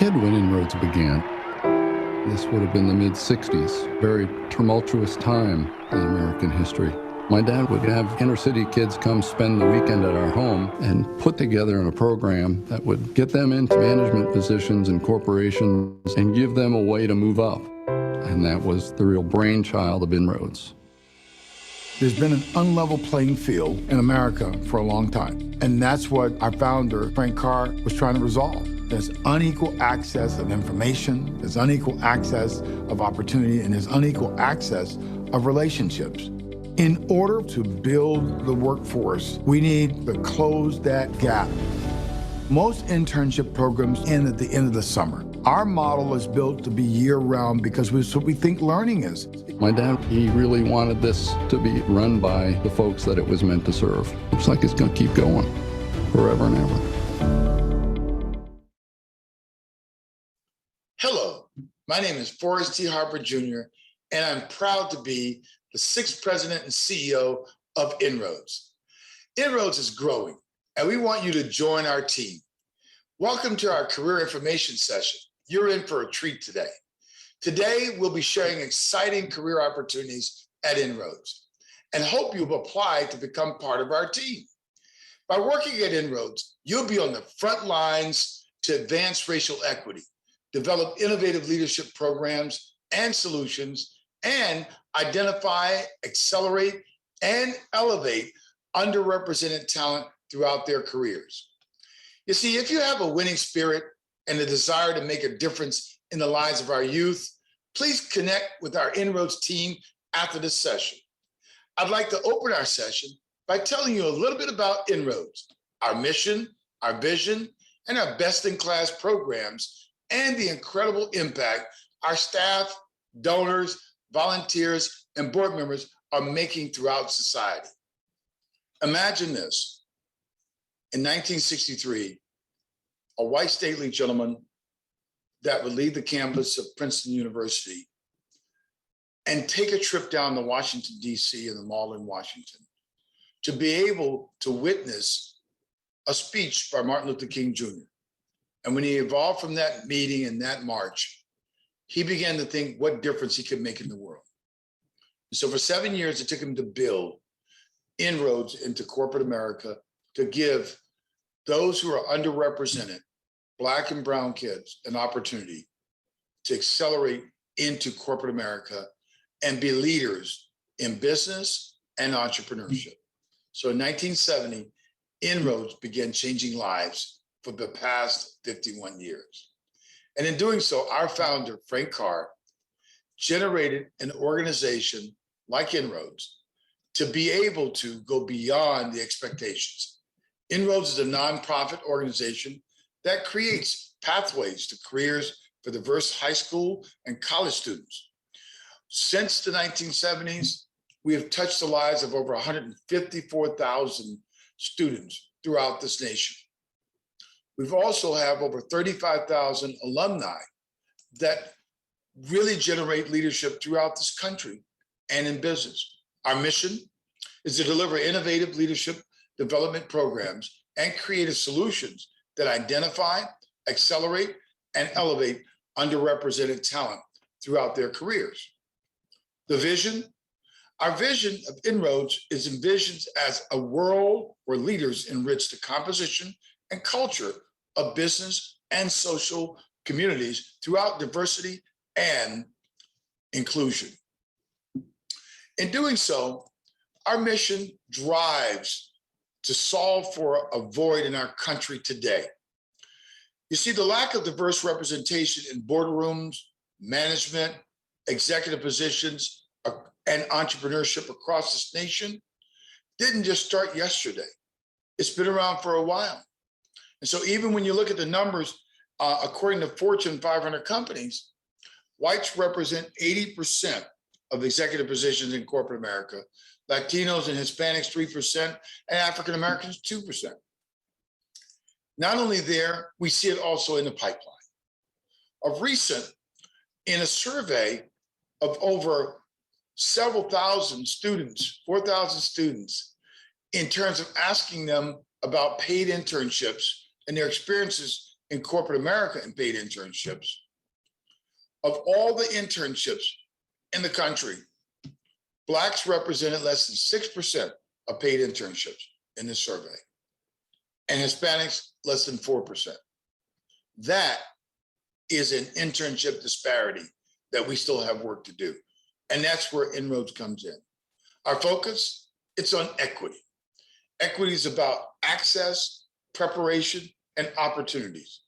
kid when INROADS began. This would have been the mid-'60s, very tumultuous time in American history. My dad would have inner-city kids come spend the weekend at our home and put together a program that would get them into management positions in corporations and give them a way to move up. And that was the real brainchild of INROADS. There's been an unlevel playing field in America for a long time. And that's what our founder, Frank Carr, was trying to resolve. There's unequal access of information, there's unequal access of opportunity, and there's unequal access of relationships. In order to build the workforce, we need to close that gap. Most internship programs end at the end of the summer. Our model is built to be year-round because that's what we think learning is. My dad, he really wanted this to be run by the folks that it was meant to serve. Looks like it's going to keep going forever and ever. Hello, my name is Forrest T. Harper Jr., and I'm proud to be the 6th president and CEO of INROADS. INROADS is growing, and we want you to join our team. Welcome to our career information session. You're in for a treat today. Today, we'll be sharing exciting career opportunities at INROADS and hope you'll apply to become part of our team. By working at INROADS, you'll be on the front lines to advance racial equity, develop innovative leadership programs and solutions, and identify, accelerate, and elevate underrepresented talent throughout their careers. You see, if you have a winning spirit and a desire to make a difference in the lives of our youth, please connect with our INROADS team after this session. I'd like to open our session by telling you a little bit about INROADS, our mission, our vision, and our best-in-class programs, and the incredible impact our staff, donors, volunteers, and board members are making throughout society. Imagine this. In 1963, a white stately gentleman that would leave the campus of Princeton University and take a trip down to Washington, D.C. in the mall in Washington to be able to witness a speech by Martin Luther King Jr. And when he evolved from that meeting and that march, he began to think what difference he could make in the world. And so for 7 years, it took him to build inroads into corporate America to give those who are underrepresented, Black and brown kids, an opportunity to accelerate into corporate America and be leaders in business and entrepreneurship. So in 1970, INROADS began changing lives for the past 51 years. And in doing so, our founder, Frank Carr, generated an organization like INROADS to be able to go beyond the expectations. INROADS is a nonprofit organization that creates pathways to careers for diverse high school and college students. Since the 1970s, we have touched the lives of over 154,000 students throughout this nation. We've also have over 35,000 alumni that really generate leadership throughout this country and in business. Our mission is to deliver innovative leadership development programs and creative solutions that identify, accelerate, and elevate underrepresented talent throughout their careers. The vision, our vision of INROADS is envisioned as a world where leaders enrich the composition and culture of business and social communities throughout diversity and inclusion. In doing so, our mission drives to solve for a void in our country today. You see, the lack of diverse representation in boardrooms, management, executive positions, and entrepreneurship across this nation didn't just start yesterday. It's been around for a while. And so even when you look at the numbers, according to Fortune 500 companies, whites represent 80% of executive positions in corporate America, Latinos and Hispanics 3%, and African Americans 2%. Not only there, we see it also in the pipeline. Of recent, in a survey of over several thousand students, 4,000 students, in terms of asking them about paid internships and their experiences in corporate America in paid internships. Of all the internships in the country, Blacks represented less than 6% of paid internships in this survey, and Hispanics less than 4%. That is an internship disparity that we still have work to do. And that's where INROADS comes in. Our focus, it's on equity. Equity is about access, preparation, and opportunities.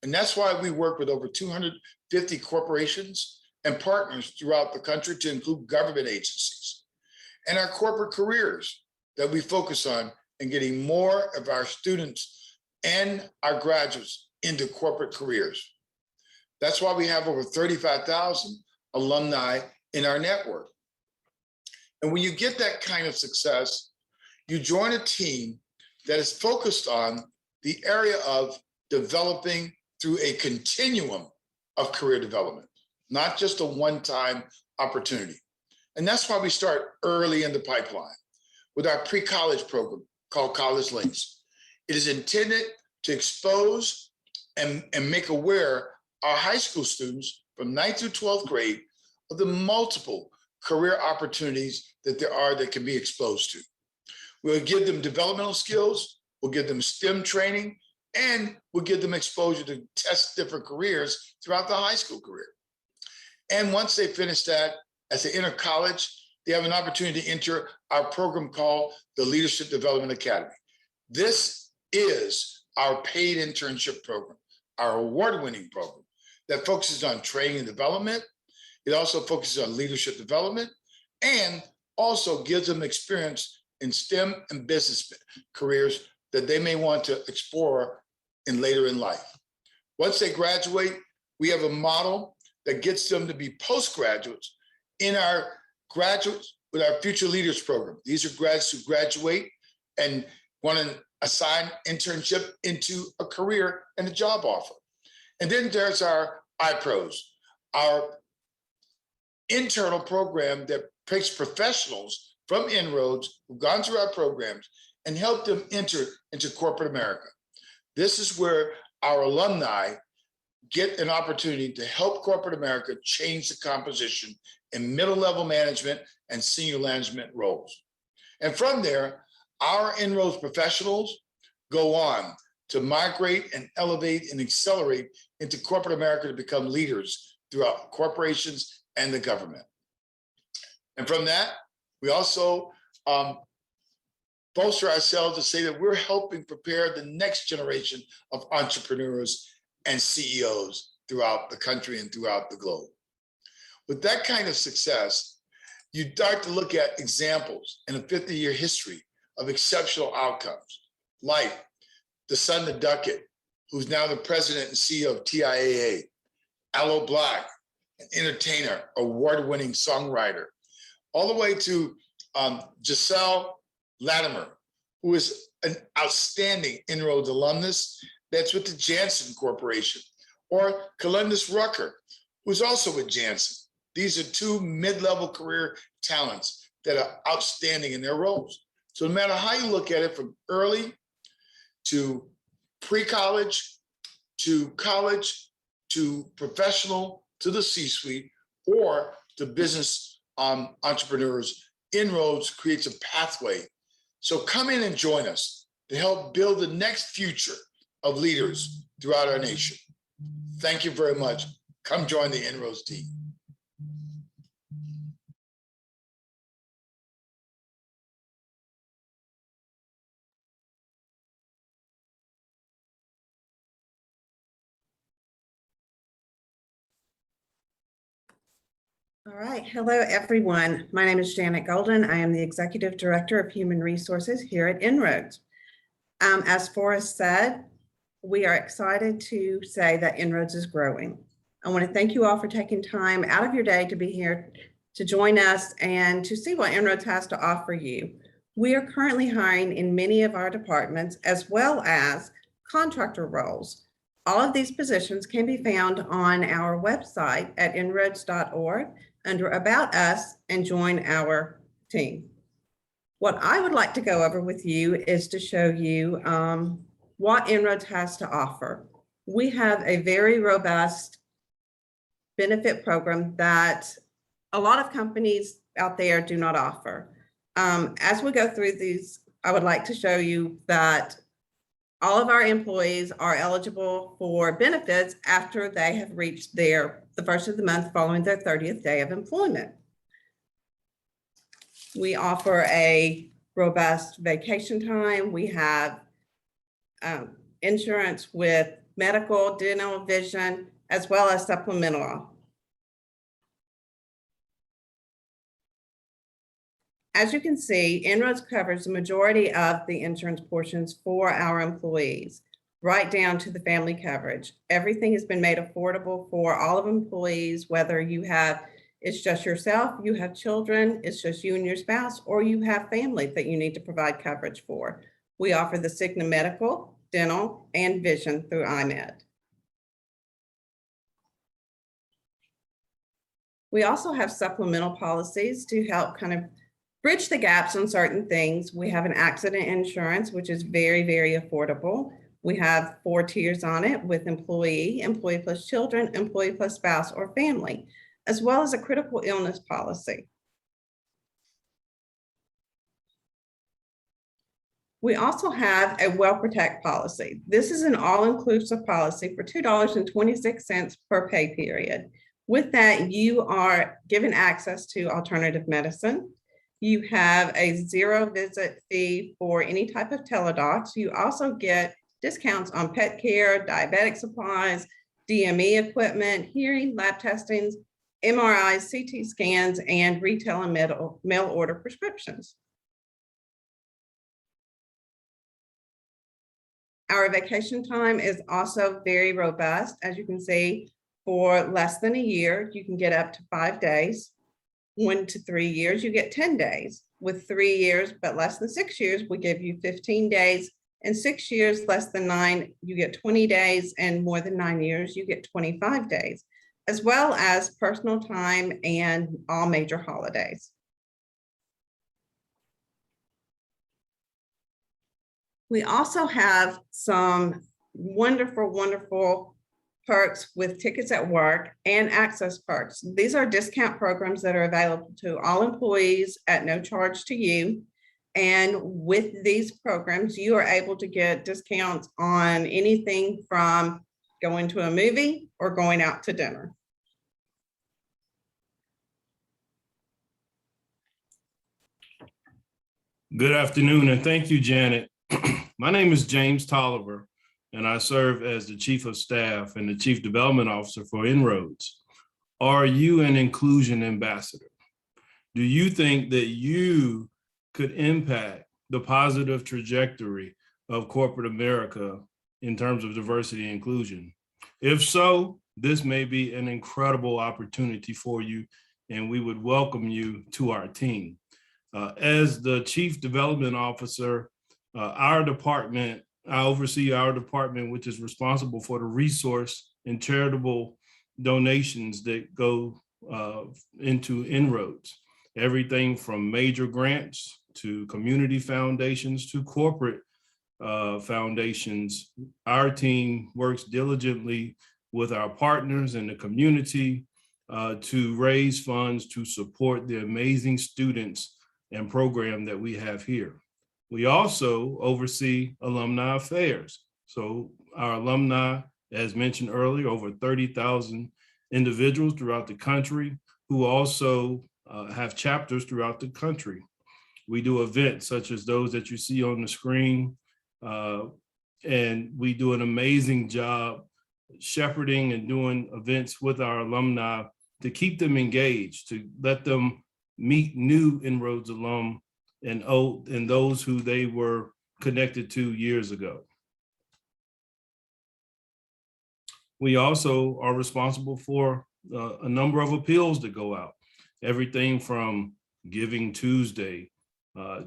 And that's why we work with over 250 corporations and partners throughout the country, to include government agencies. And our corporate careers that we focus on in getting more of our students and our graduates into corporate careers. That's why we have over 35,000 alumni in our network. And when you get that kind of success, you join a team that is focused on the area of developing through a continuum of career development, not just a one-time opportunity. And that's why we start early in the pipeline with our pre-college program called College Links. It is intended to expose and make aware our high school students from 9th through 12th grade of the multiple career opportunities that there are that can be exposed to. We'll give them developmental skills, we'll give them STEM training, and we'll give them exposure to test different careers throughout the high school career. And once they finish that, as they enter college, they have an opportunity to enter our program called the Leadership Development Academy. This is our paid internship program, our award-winning program that focuses on training and development. It also focuses on leadership development and also gives them experience in STEM and business careers that they may want to explore later in life. Once they graduate, we have a model that gets them to be postgraduates in our graduates with our Future Leaders program. These are graduates who graduate and want to assign internship into a career and a job offer. And then there's our iPros, our internal program that takes professionals from INROADS who've gone through our programs and help them enter into corporate America. This is where our alumni get an opportunity to help corporate America change the composition in middle-level management and senior management roles. And from there, our INROADS professionals go on to migrate and elevate and accelerate into corporate America to become leaders throughout corporations and the government. And from that, we also bolster ourselves to say that we're helping prepare the next generation of entrepreneurs and CEOs throughout the country and throughout the globe. With that kind of success, you start to look at examples in a 50-year history of exceptional outcomes, like the son of Duckett, who's now the president and CEO of TIAA, Aloe Black, an entertainer, award-winning songwriter, all the way to Giselle Latimer, who is an outstanding INROADS alumnus that's with the Janssen Corporation, or Kalundis Rucker, who's also with Janssen. These are two mid-level career talents that are outstanding in their roles. So no matter how you look at it, from early to pre-college, to college, to professional, to the C-suite, or to business entrepreneurs, INROADS creates a pathway. So come in and join us to help build the next future of leaders throughout our nation. Thank you very much. Come join the INROADS team. All right. Hello, everyone. My name is Janet Golden. I am the Executive Director of Human Resources here at INROADS. As Forrest said, we are excited to say that INROADS is growing. I want to thank you all for taking time out of your day to be here to join us and to see what INROADS has to offer you. We are currently hiring in many of our departments, as well as contractor roles. All of these positions can be found on our website at inroads.org under About Us and join our team. What I would like to go over with you is to show you what INROADS has to offer. we have a very robust benefit program that a lot of companies out there do not offer. As we go through these, I would like to show you that all of our employees are eligible for benefits after they have reached the first of the month following their 30th day of employment. We offer a robust vacation time. We have insurance with medical, dental, vision, as well as supplemental. As you can see, INROADS covers the majority of the insurance portions for our employees, right down to the family coverage. Everything has been made affordable for all of employees, whether it's just yourself, you have children, it's just you and your spouse, or you have family that you need to provide coverage for. We offer the Cigna medical, dental, and vision through IMED. We also have supplemental policies to help kind of bridge the gaps on certain things. We have an accident insurance, which is very, very affordable. We have 4 tiers on it with employee, employee plus children, employee plus spouse or family, as well as a critical illness policy. We also have a Well Protect policy. This is an all-inclusive policy for $2.26 per pay period. With that, you are given access to alternative medicine. You have a 0 visit fee for any type of teledocs. You also get discounts on pet care, diabetic supplies, DME equipment, hearing, lab testings, MRIs, CT scans, and retail and mail order prescriptions. Our vacation time is also very robust. As you can see, for less than a year, you can get up to 5 days. 1 to 3 years, you get 10 days. With 3 years, but less than 6 years, we give you 15 days. And 6 years, less than 9, you get 20 days. And more than 9 years, you get 25 days, as well as personal time and all major holidays. We also have some wonderful, wonderful perks with tickets at work and access perks. These are discount programs that are available to all employees at no charge to you. And with these programs, you are able to get discounts on anything from going to a movie or going out to dinner. Good afternoon, and thank you, Janet. My name is James Tolliver, and I serve as the Chief of Staff and the Chief Development Officer for INROADS. Are you an inclusion ambassador? Do you think that you could impact the positive trajectory of corporate America in terms of diversity and inclusion? If so, this may be an incredible opportunity for you, and we would welcome you to our team. As the Chief Development Officer, our department, I oversee our department, which is responsible for the resource and charitable donations that go into INROADS. Everything from major grants to community foundations to corporate foundations. Our team works diligently with our partners in the community to raise funds to support the amazing students and program that we have here. We also oversee alumni affairs. So our alumni, as mentioned earlier, over 30,000 individuals throughout the country who also have chapters throughout the country. We do events such as those that you see on the screen, and we do an amazing job shepherding and doing events with our alumni to keep them engaged, to let them meet new INROADS alum and those who they were connected to years ago. We also are responsible for a number of appeals that go out, everything from Giving Tuesday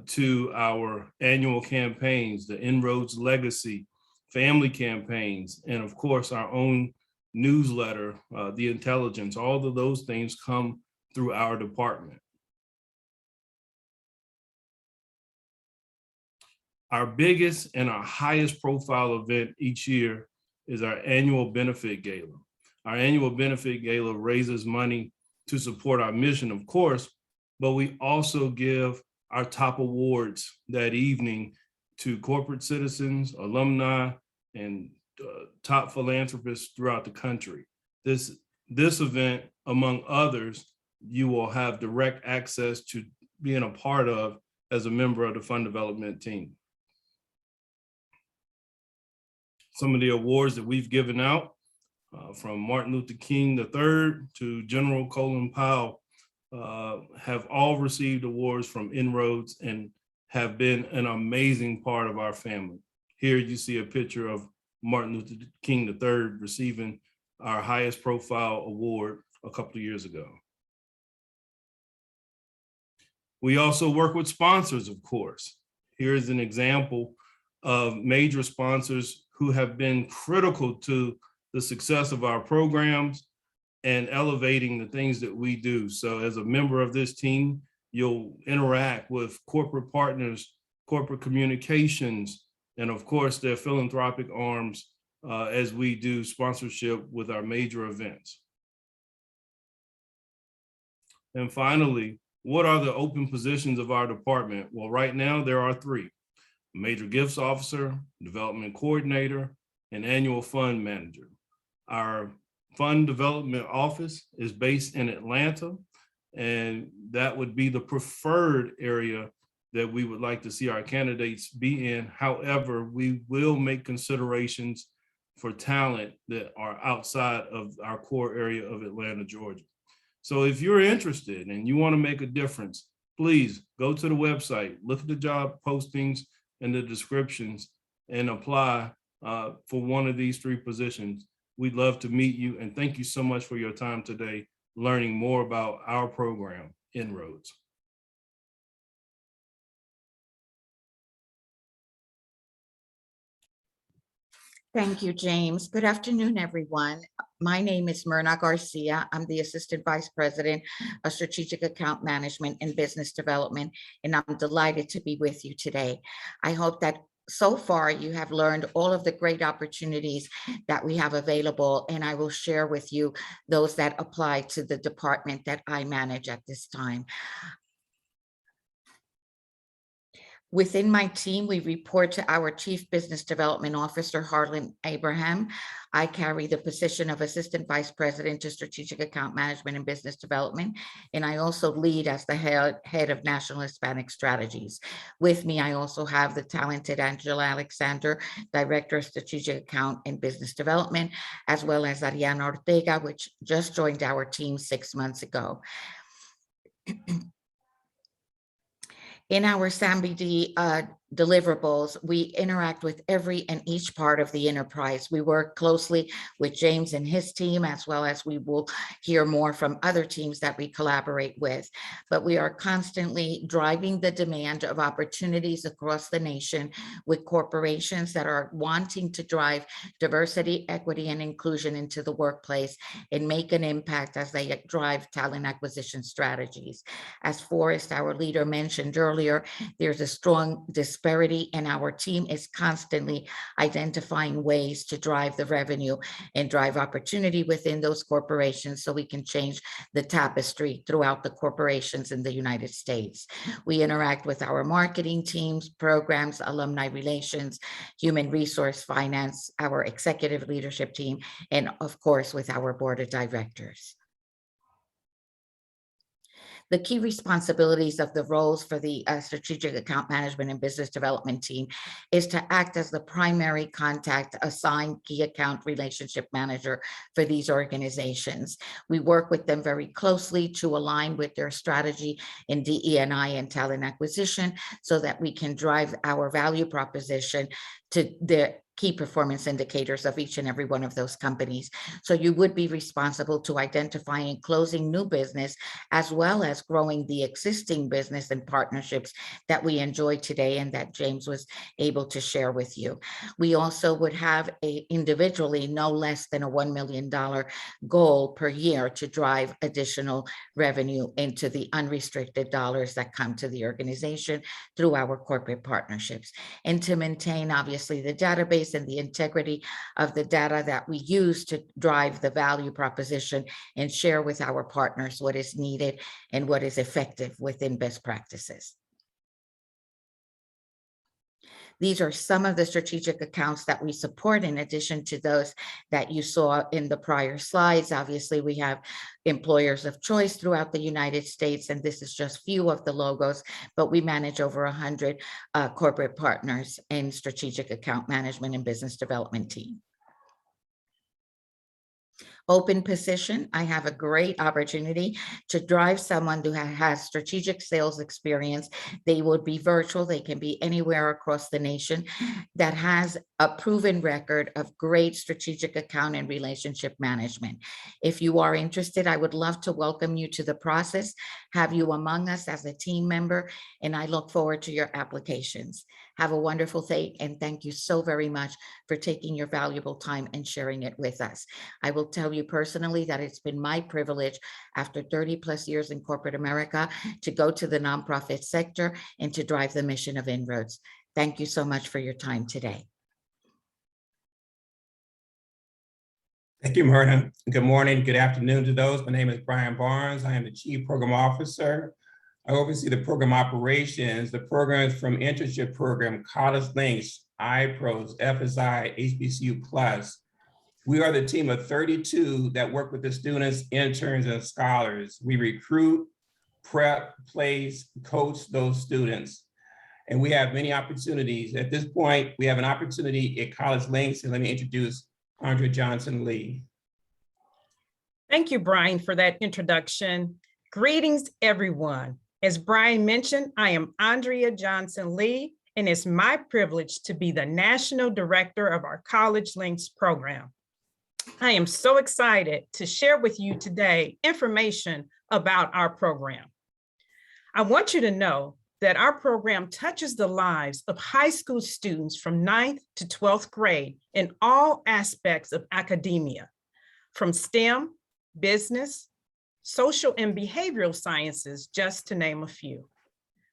to our annual campaigns, the INROADS Legacy, family campaigns, and of course our own newsletter, The Intelligence. All of those things come through our department. Our biggest and our highest profile event each year is our annual benefit gala. Our annual benefit gala raises money to support our mission, of course, but we also give our top awards that evening to corporate citizens, alumni, and top philanthropists throughout the country. This event, among others, you will have direct access to being a part of as a member of the fund development team. Some of the awards that we've given out, from Martin Luther King III to General Colin Powell, have all received awards from INROADS and have been an amazing part of our family. Here you see a picture of Martin Luther King III receiving our highest profile award a couple of years ago. We also work with sponsors, of course. Here's an example of major sponsors who have been critical to the success of our programs and elevating the things that we do. So as a member of this team, you'll interact with corporate partners, corporate communications, and of course their philanthropic arms as we do sponsorship with our major events. And finally, what are the open positions of our department? Well, right now there are 3: major gifts officer, development coordinator, and annual fund manager. Our fund development office is based in Atlanta, and that would be the preferred area that we would like to see our candidates be in. However, we will make considerations for talent that are outside of our core area of Atlanta, Georgia. So if you're interested and you want to make a difference, please go to the website, look at the job postings and the descriptions, and apply for one of these 3 positions. We'd love to meet you, and thank you so much for your time today, learning more about our program, INROADS. Thank you, James. Good afternoon, everyone. My name is Myrna Garcia. I'm the Assistant Vice President of Strategic Account Management and Business Development, and I'm delighted to be with you today. I hope that so far you have learned all of the great opportunities that we have available, and I will share with you those that apply to the department that I manage at this time. Within my team, we report to our Chief Business Development Officer, Harlan Abraham. I carry the position of Assistant Vice President to Strategic Account Management and Business Development, and I also lead as the head of National Hispanic Strategies. With me, I also have the talented Angela Alexander, Director of Strategic Account and Business Development, as well as Ariana Ortega, which just joined our team 6 months ago. In our SAMBD deliverables, we interact with every and each part of the enterprise. We work closely with James and his team, as well as we will hear more from other teams that we collaborate with. But we are constantly driving the demand of opportunities across the nation with corporations that are wanting to drive diversity, equity, and inclusion into the workplace and make an impact as they drive talent acquisition strategies. As Forrest, our leader, mentioned earlier, there's a strong disparity, and our team is constantly identifying ways to drive the revenue and drive opportunity within those corporations so we can change the tapestry throughout the corporations in the United States. We interact with our marketing teams, programs, alumni relations, human resource finance, our executive leadership team, and of course with our board of directors. The key responsibilities of the roles for the Strategic Account Management and Business Development team is to act as the primary contact assigned key account relationship manager for these organizations. We work with them very closely to align with their strategy in DE&I and talent acquisition so that we can drive our value proposition to their key performance indicators of each and every one of those companies. So you would be responsible to identifying and closing new business, as well as growing the existing business and partnerships that we enjoy today and that James was able to share with you. We also would have individually no less than a $1 million goal per year to drive additional revenue into the unrestricted dollars that come to the organization through our corporate partnerships, and to maintain obviously obviously the database and the integrity of the data that we use to drive the value proposition and share with our partners what is needed and what is effective within best practices. These are some of the strategic accounts that we support in addition to those that you saw in the prior slides. Obviously, we have employers of choice throughout the United States, and this is just few of the logos, but we manage over 100 corporate partners in strategic account management and business development team. Open position, I have a great opportunity to drive someone who has strategic sales experience. They would be virtual, they can be anywhere across the nation, that has a proven record of great strategic account and relationship management. If you are interested, I would love to welcome you to the process, have you among us as a team member, and I look forward to your applications. Have a wonderful day, and thank you so very much for taking your valuable time and sharing it with us. I will tell you personally that it's been my privilege after 30 plus years in corporate America to go to the nonprofit sector and to drive the mission of INROADS. Thank you so much for your time today. Thank you, Myrna. Good morning, good afternoon to those. My name is Brian Barnes. I am the Chief Program Officer. I oversee the program operations, the programs from internship program, College Links, iPros, FSI, HBCU Plus. We are the team of 32 that work with the students, interns, and scholars. We recruit, prep, place, coach those students. And we have many opportunities. At this point, we have an opportunity at College Links, and let me introduce Andrea Johnson-Lee. Thank you, Brian, for that introduction. Greetings, everyone. As Brian mentioned, I am Andrea Johnson-Lee, and it's my privilege to be the National Director of our College Links program. I am so excited to share with you today information about our program. I want you to know that our program touches the lives of high school students from 9th to 12th grade in all aspects of academia, from STEM, business, social and behavioral sciences, just to name a few.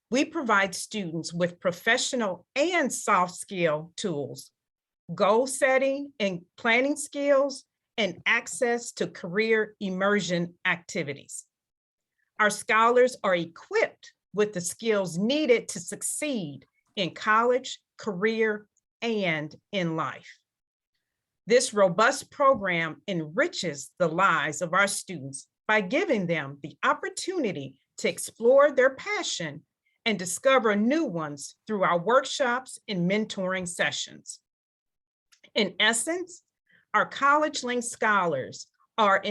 We provide students with professional and soft skill tools, goal setting and planning skills, and access to career immersion activities. Our scholars are equipped with the skills needed to succeed in college, career, and in life. This robust program enriches the lives of our students by giving them the opportunity to explore their passion and discover new ones through our workshops and mentoring sessions. In essence, our College Links scholars are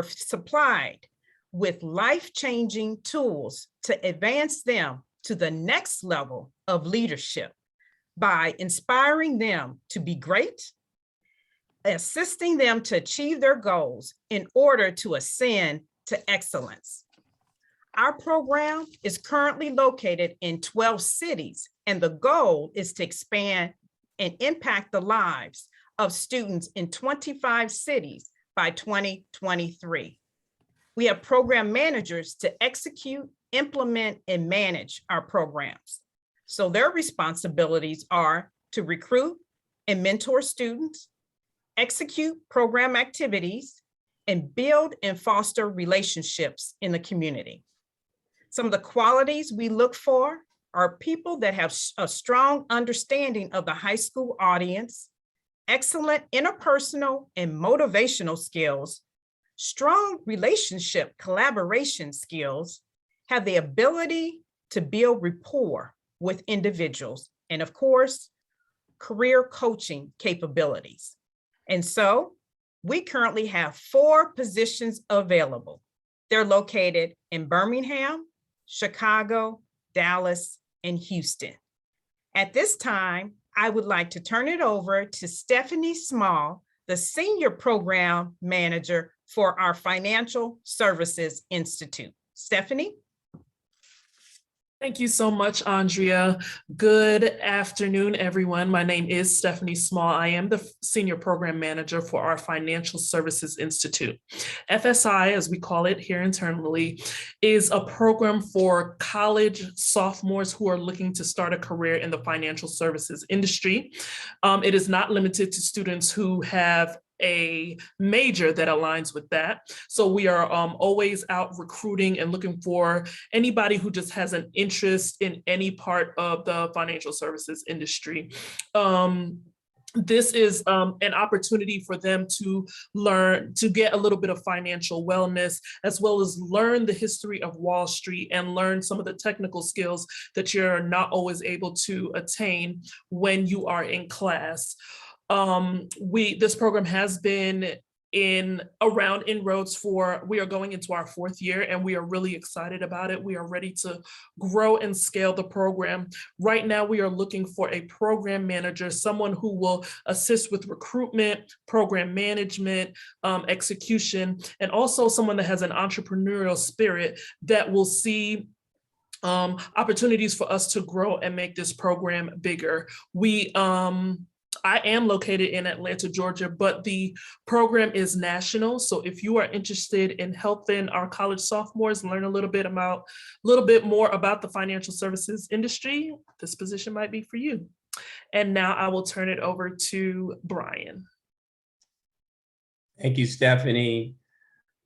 supplied with life-changing tools to advance them to the next level of leadership by inspiring them to be great, assisting them to achieve their goals in order to ascend to excellence. Our program is currently located in 12 cities, and the goal is to expand and impact the lives of students in 25 cities by 2023. We have program managers to execute, implement, and manage our programs. So their responsibilities are to recruit and mentor students, execute program activities, and build and foster relationships in the community. Some of the qualities we look for are people that have a strong understanding of the high school audience, excellent interpersonal and motivational skills, strong relationship collaboration skills, have the ability to build rapport with individuals, and of course, career coaching capabilities. And so we currently have 4 positions available. They're located in Birmingham, Chicago, Dallas, and Houston. At this time, I would like to turn it over to Stephanie Small, the Senior Program Manager for our Financial Services Institute. Stephanie? Thank you so much, Andrea. Good afternoon, everyone. My name is Stephanie Small. I am the Senior Program Manager for our Financial Services Institute. FSI, as we call it here internally, is a program for college sophomores who are looking to start a career in the financial services industry. It is not limited to students who have a major that aligns with that. So we are always out recruiting and looking for anybody who just has an interest in any part of the financial services industry. This is an opportunity for them to learn, to get a little bit of financial wellness, as well as learn the history of Wall Street and learn some of the technical skills that you're not always able to attain when you are in class. This program has been around INROADS we are going into our 4th year, and we are really excited about it. We are ready to grow and scale the program. Right now, we are looking for a program manager, someone who will assist with recruitment, program management, execution, and also someone that has an entrepreneurial spirit that will see opportunities for us to grow and make this program bigger. I am located in Atlanta, Georgia, but the program is national. So if you are interested in helping our college sophomores learn a little bit more about the financial services industry, this position might be for you. And now I will turn it over to Brian. Thank you, Stephanie.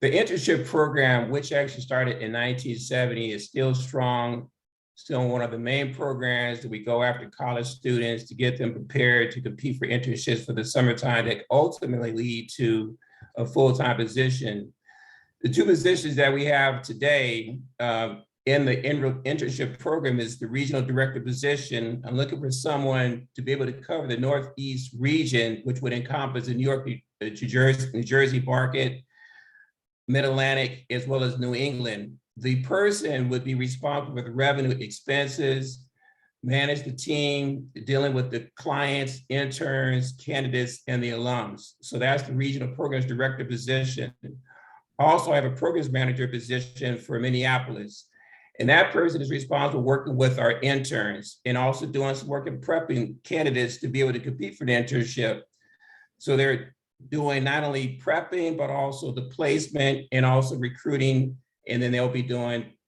The internship program, which actually started in 1970, is still strong. Still one of the main programs that we go after college students to get them prepared to compete for internships for the summertime that ultimately lead to a full-time position. The 2 positions that we have today in the internship program is the regional director position. I'm looking for someone to be able to cover the Northeast region, which would encompass the New York, New Jersey market, Mid-Atlantic, as well as New England. The person would be responsible for the revenue expenses, manage the team, dealing with the clients, interns, candidates, and the alums. So that's the regional programs director position. Also, I have a programs manager position for Minneapolis. And that person is responsible for working with our interns and also doing some work in prepping candidates to be able to compete for the internship. So they're doing not only prepping, but also the placement and also recruiting. And then they'll be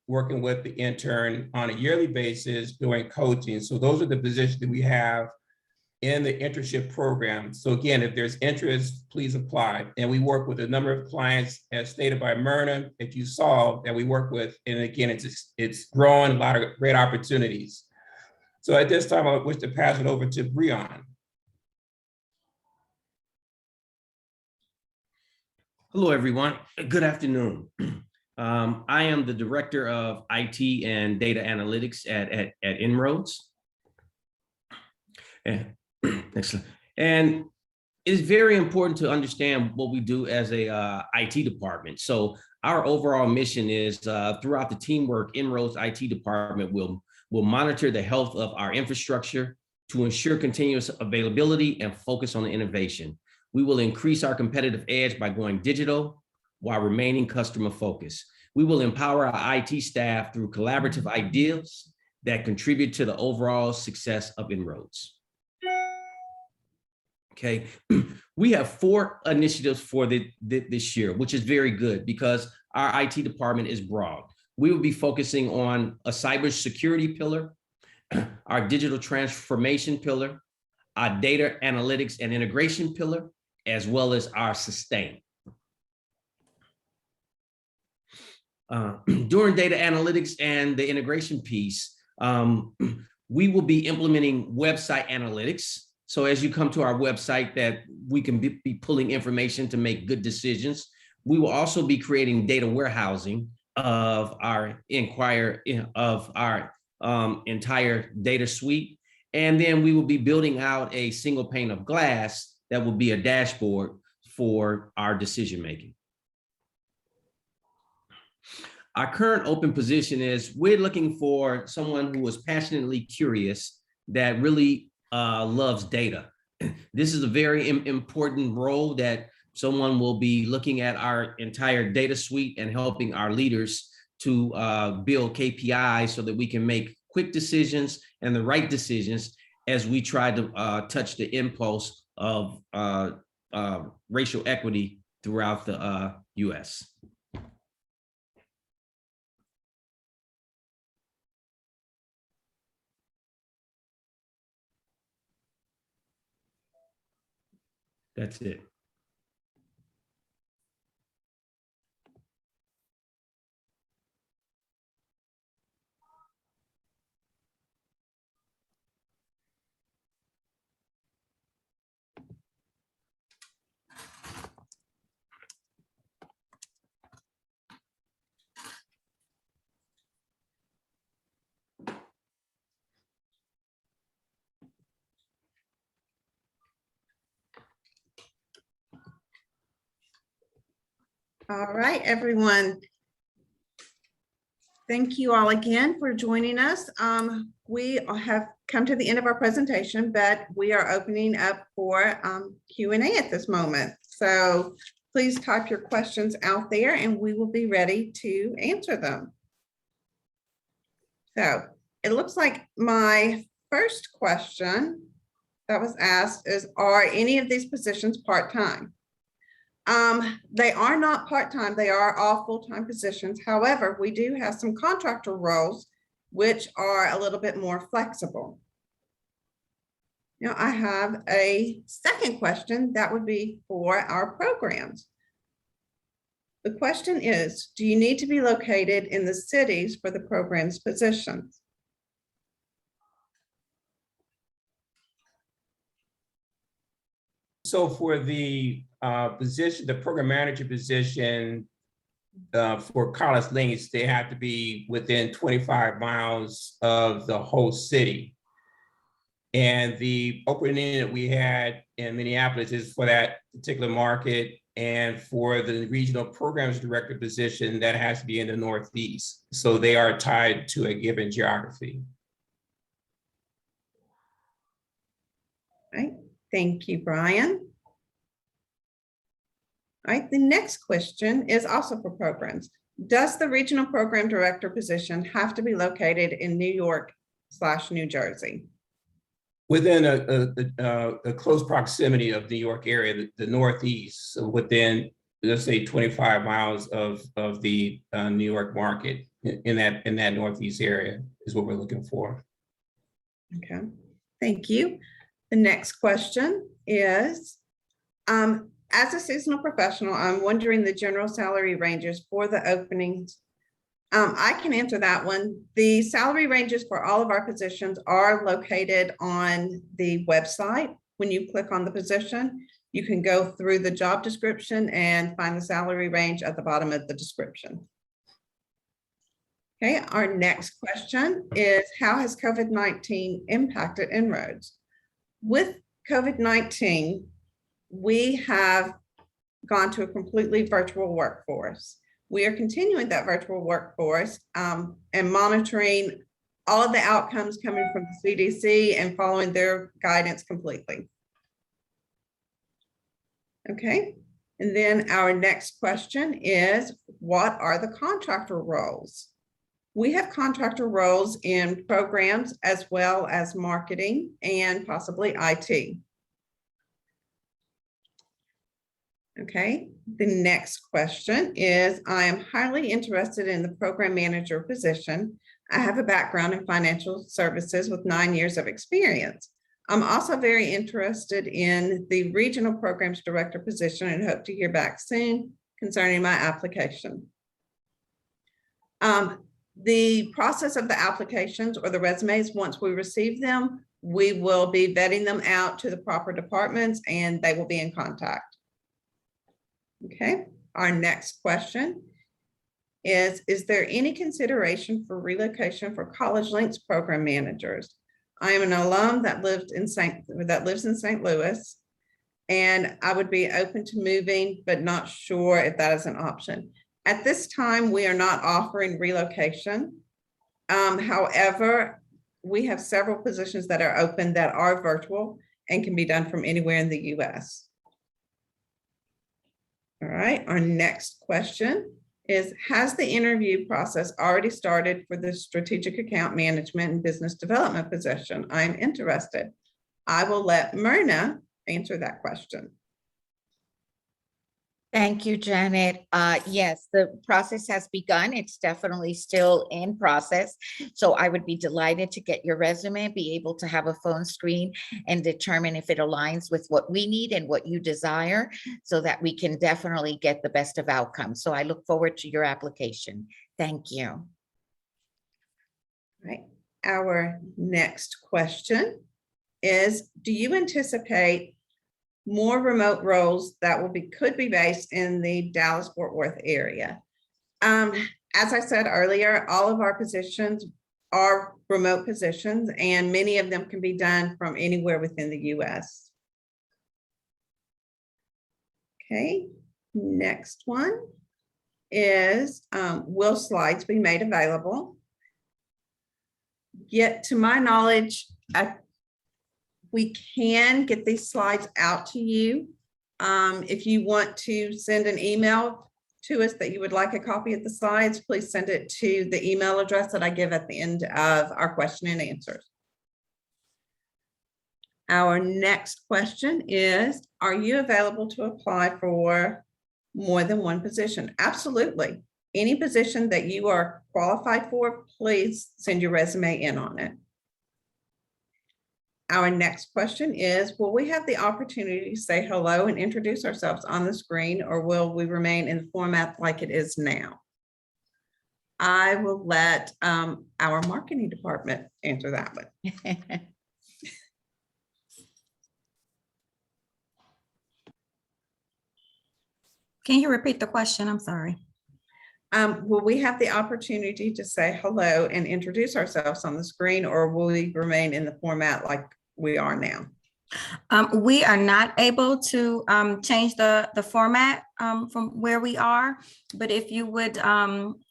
working with the intern on a yearly basis, doing coaching. So those are the positions that we have in the internship program. So again, if there's interest, please apply. And we work with a number of clients, as stated by Myrna, that you saw that we work with. And again, it's growing, a lot of great opportunities. So at this time, I wish to pass it over to Breon. Hello, everyone. Good afternoon. I am the Director of IT and Data Analytics at INROADS. Excellent. And it's very important to understand what we do as a IT department. So our overall mission is throughout the teamwork, INROADS IT department will monitor the health of our infrastructure to ensure continuous availability and focus on the innovation. We will increase our competitive edge by going digital while remaining customer focused. We will empower our IT staff through collaborative ideas that contribute to the overall success of INROADS. Okay, we have 4 initiatives for this year, which is very good because our IT department is broad. We will be focusing on a cybersecurity pillar, our digital transformation pillar, our data analytics and integration pillar, as well as our sustain. During data analytics and the integration piece, we will be implementing website analytics. So as you come to our website, that we can be pulling information to make good decisions. We will also be creating data warehousing of our entire data suite. And then we will be building out a single pane of glass that will be a dashboard for our decision-making. Our current open position is we're looking for someone who is passionately curious that really loves data. This is a very important role that someone will be looking at our entire data suite and helping our leaders to build KPIs so that we can make quick decisions and the right decisions as we try to touch the impulse of racial equity throughout the US. That's it. All right, everyone. Thank you all again for joining us. We have come to the end of our presentation, but we are opening up for Q&A at this moment. So please type your questions out there and we will be ready to answer them. So it looks like my first question that was asked is, are any of these positions part-time? They are not part-time, they are all full-time positions. However, we do have some contractor roles which are a little bit more flexible. Now I have a second question that would be for our programs. The question is, do you need to be located in the cities for the program's positions? So for the position, the program manager position for College Links, they have to be within 25 miles of the host city. And the opening that we had in Minneapolis is for that particular market, and for the regional programs director position, that has to be in the Northeast. So they are tied to a given geography. All right, thank you, Brian. All right, the next question is also for programs. Does the regional program director position have to be located in New York/New Jersey? Within a close proximity of New York area, the Northeast, so within, let's say, 25 miles of the New York market, in that Northeast area is what we're looking for. Okay, thank you. The next question is, as a seasonal professional, I'm wondering the general salary ranges for the openings. I can answer that one. The salary ranges for all of our positions are located on the website. When you click on the position, you can go through the job description and find the salary range at the bottom of the description. Okay, our next question is, how has COVID-19 impacted INROADS? With COVID-19, we have gone to a completely virtual workforce. We are continuing that virtual workforce and monitoring all of the outcomes coming from the CDC and following their guidance completely. Okay, and then our next question is, what are the contractor roles? We have contractor roles in programs as well as marketing and possibly IT. Okay, the next question is, I am highly interested in the program manager position. I have a background in financial services with 9 years of experience. I'm also very interested in the regional programs director position and hope to hear back soon concerning my application. The process of the applications or the resumes, once we receive them, we will be vetting them out to the proper departments and they will be in contact. Okay, our next question is there any consideration for relocation for College Links program managers? I am an alum that lives in St. Louis, and I would be open to moving, but not sure if that is an option. At this time, we are not offering relocation. However, we have several positions that are open that are virtual and can be done from anywhere in the US. All right, our next question is, has the interview process already started for the strategic account management and business development position? I'm interested. I will let Myrna answer that question. Thank you, Janet. Yes, the process has begun. It's definitely still in process. So I would be delighted to get your resume, be able to have a phone screen and determine if it aligns with what we need and what you desire so that we can definitely get the best of outcomes. So I look forward to your application. Thank you. All right. Our next question is, do you anticipate more remote roles that could be based in the Dallas-Fort Worth area? As I said earlier, all of our positions are remote positions, and many of them can be done from anywhere within the US. Okay, next one is, will slides be made available? Yet, to my knowledge, we can get these slides out to you. If you want to send an email to us that you would like a copy of the slides, please send it to the email address that I give at the end of our question and answers. Our next question is, are you available to apply for more than one position? Absolutely. Any position that you are qualified for, please send your resume in on it. Our next question is, will we have the opportunity to say hello and introduce ourselves on the screen, or will we remain in the format like it is now? I will let our marketing department answer that one. Can you repeat the question? I'm sorry. Will we have the opportunity to say hello and introduce ourselves on the screen, or will we remain in the format like we are now? We are not able to change the format from where we are, but if you would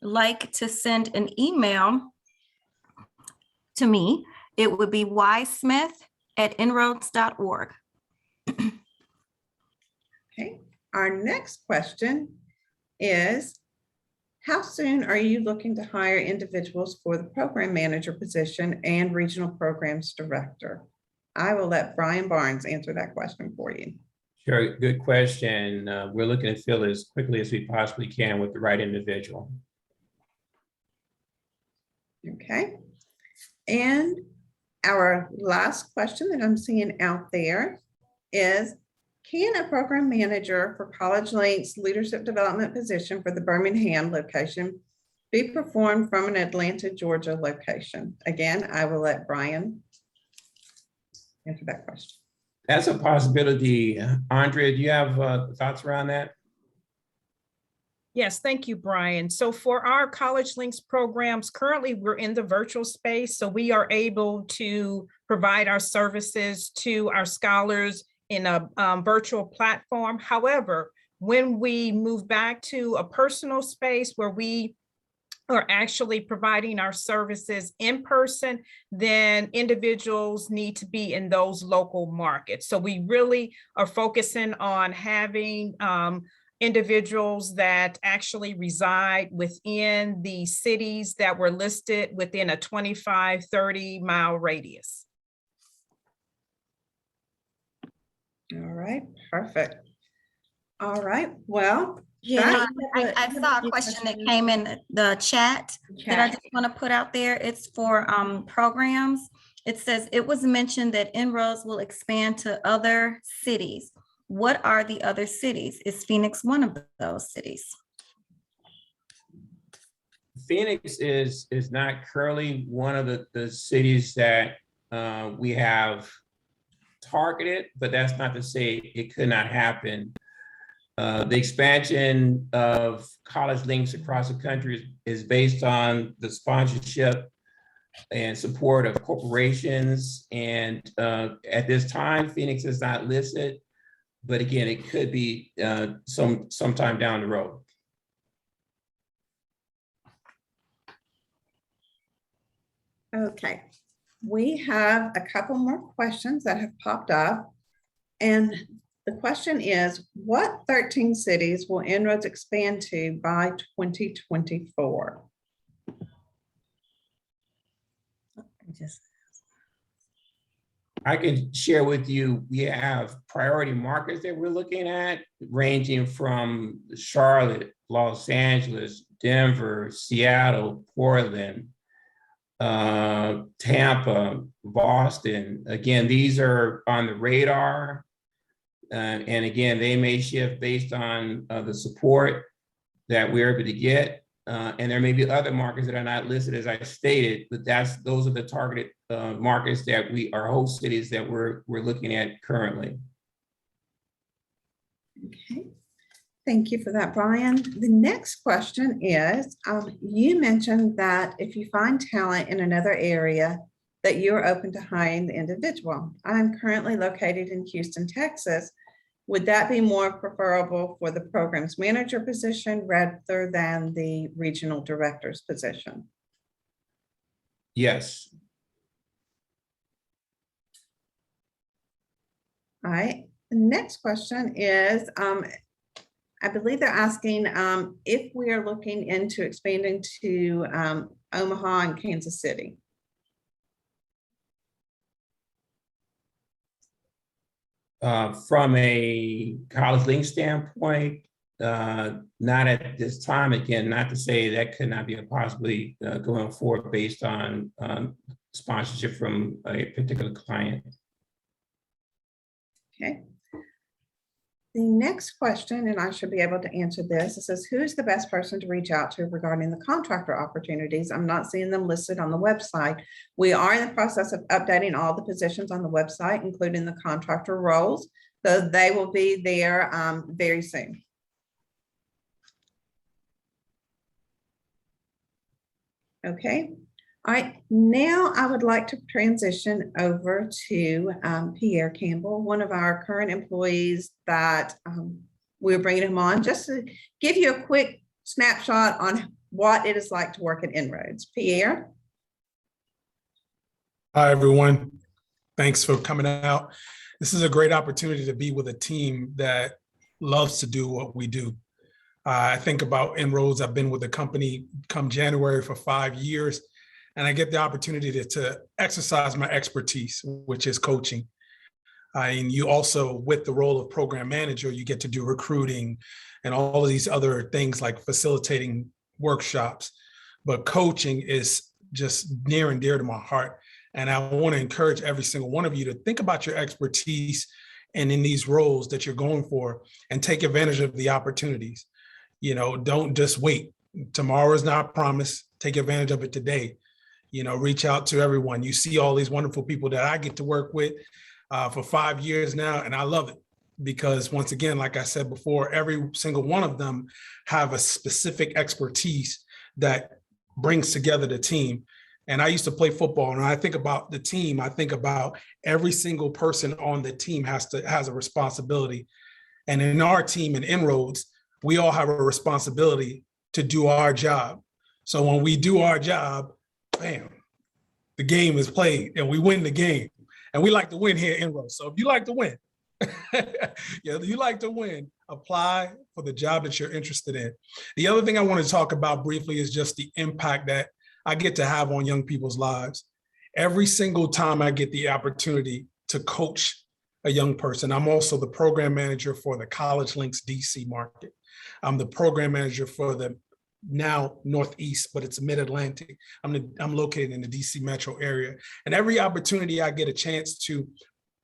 like to send an email to me, it would be ysmith@inroads.org. Okay, our next question is, how soon are you looking to hire individuals for the program manager position and regional programs director? I will let Brian Barnes answer that question for you. Sure, good question. We're looking to fill as quickly as we possibly can with the right individual. Okay. And our last question that I'm seeing out there is, can a program manager for College Link's leadership development position for the Birmingham location be performed from an Atlanta, Georgia location? Again, I will let Brian answer that question. That's a possibility. Andrea, do you have thoughts around that? Yes, thank you, Brian. So for our College Links programs, currently we're in the virtual space, so we are able to provide our services to our scholars in a virtual platform. However, when we move back to a personal space where we are actually providing our services in person, then individuals need to be in those local markets. So we really are focusing on having individuals that actually reside within the cities that were listed within a 25-30 mile radius. All right, perfect. All right, well, Yeah, I saw a question that came in the chat that I just want to put out there. It's for programs. It says, it was mentioned that INROADS will expand to other cities. What are the other cities? Is Phoenix one of those cities? Phoenix is not currently one of the cities that we have targeted, but that's not to say it could not happen. The expansion of College Links across the country is based on the sponsorship and support of corporations. And at this time, Phoenix is not listed, but again, it could be sometime down the road. Okay, we have a couple more questions that have popped up. And the question is, what 13 cities will En-ROADS expand to by 2024? I can share with you, we have priority markets that we're looking at, ranging from Charlotte, Los Angeles, Denver, Seattle, Portland, Tampa, Boston. Again, these are on the radar. And again, they may shift based on the support that we're able to get. And there may be other markets that are not listed as I stated, but those are the targeted markets that are host cities that we're looking at currently. Okay, thank you for that, Brian. The next question is, you mentioned that if you find talent in another area, that you're open to hiring the individual. I'm currently located in Houston, Texas. Would that be more preferable for the programs manager position rather than the regional director's position? Yes. All right, the next question is, I believe they're asking if we are looking into expanding to Omaha and Kansas City. From a college link standpoint, not at this time. Again, not to say that could not be a possibility going forward based on sponsorship from a particular client. Okay. The next question, and I should be able to answer this, it says, who is the best person to reach out to regarding the contractor opportunities? I'm not seeing them listed on the website. We are in the process of updating all the positions on the website, including the contractor roles. So they will be there very soon. Okay. All right, now I would like to transition over to Pierre Campbell, one of our current employees that we're bringing him on just to give you a quick snapshot on what it is like to work at En-ROADS. Pierre? Hi, everyone. Thanks for coming out. This is a great opportunity to be with a team that loves to do what we do. I think about En-ROADS. I've been with the company come January for 5 years. And I get the opportunity to exercise my expertise, which is coaching. And you also, with the role of program manager, you get to do recruiting and all of these other things like facilitating workshops. But coaching is just near and dear to my heart. And I want to encourage every single one of you to think about your expertise and in these roles that you're going for and take advantage of the opportunities. You know, don't just wait. Tomorrow is not promised. Take advantage of it today. You know, reach out to everyone. You see all these wonderful people that I get to work with for 5 years now, and I love it because once again, like I said before, every single one of them have a specific expertise that brings together the team. And I used to play football, and when I think about the team, I think about every single person on the team has a responsibility. And in our team in En-ROADS, we all have a responsibility to do our job. So when we do our job, bam, the game is played and we win the game. And we like to win here at En-ROADS. So if you like to win, apply for the job that you're interested in. The other thing I want to talk about briefly is just the impact that I get to have on young people's lives. Every single time I get the opportunity to coach a young person, I'm also the program manager for the College Links DC market. I'm the program manager for the now Northeast, but it's Mid-Atlantic. I'm located in the DC metro area. And every opportunity I get a chance to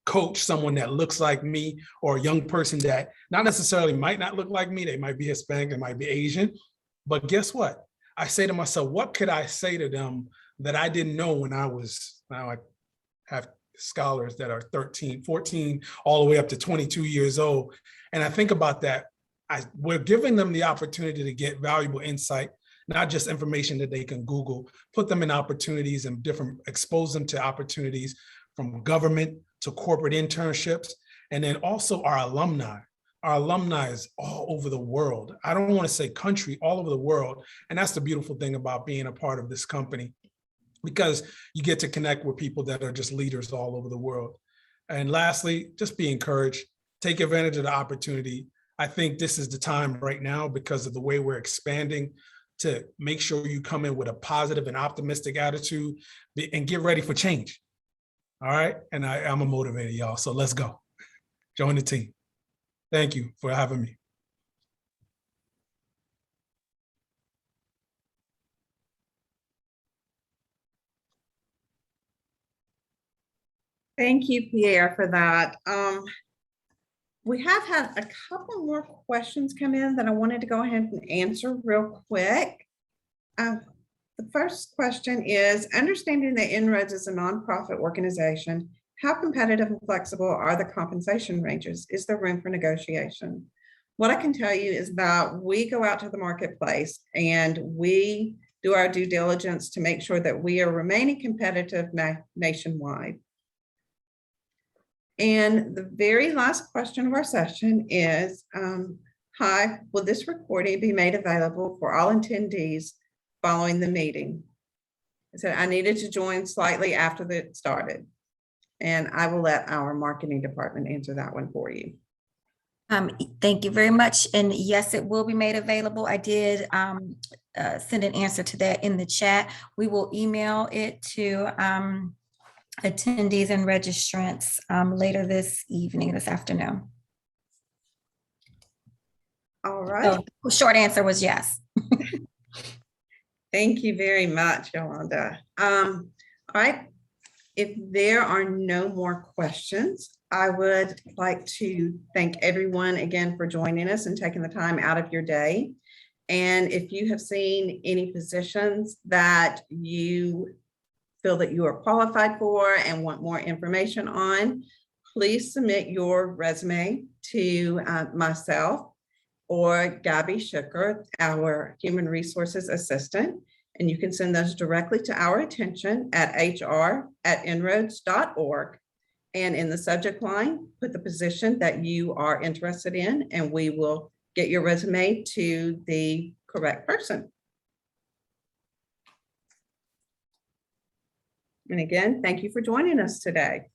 coach someone that looks like me or a young person that not necessarily might not look like me, they might be Hispanic, they might be Asian, but guess what? I say to myself, what could I say to them that I didn't know when I have scholars that are 13, 14, all the way up to 22 years old. And I think about that. We're giving them the opportunity to get valuable insight, not just information that they can Google, put them in opportunities and expose them to opportunities from government to corporate internships. And then also our alumni. Our alumni is all over the world. I don't want to say country, all over the world. And that's the beautiful thing about being a part of this company, because you get to connect with people that are just leaders all over the world. And lastly, just be encouraged. take advantage of the opportunity. I think this is the time right now because of the way we're expanding to make sure you come in with a positive and optimistic attitude and get ready for change. All right. And I'm a motivator, y'all. So let's go. Join the team. Thank you for having me. Thank you, Pierre, for that. We have had a couple more questions come in that I wanted to go ahead and answer real quick. The first question is, understanding that INROADS is a nonprofit organization, how competitive and flexible are the compensation ranges? Is there room for negotiation? What I can tell you is that we go out to the marketplace and we do our due diligence to make sure that we are remaining competitive nationwide. And the very last question of our session is, hi, will this recording be made available for all attendees following the meeting? I said I needed to join slightly after it started. And I will let our marketing department answer that one for you. Thank you very much. And yes, it will be made available. I did send an answer to that in the chat. We will email it to attendees and registrants later this afternoon. All right. So, short answer was yes. Thank you very much, Yolanda. All right. If there are no more questions, I would like to thank everyone again for joining us and taking the time out of your day. And if you have seen any positions that you feel that you are qualified for and want more information on, please submit your resume to myself or Gabby Schucker, our Human Resources Assistant. And you can send those directly to our attention at hr@inroads.org. And in the subject line, put the position that you are interested in, and we will get your resume to the correct person. And again, thank you for joining us today.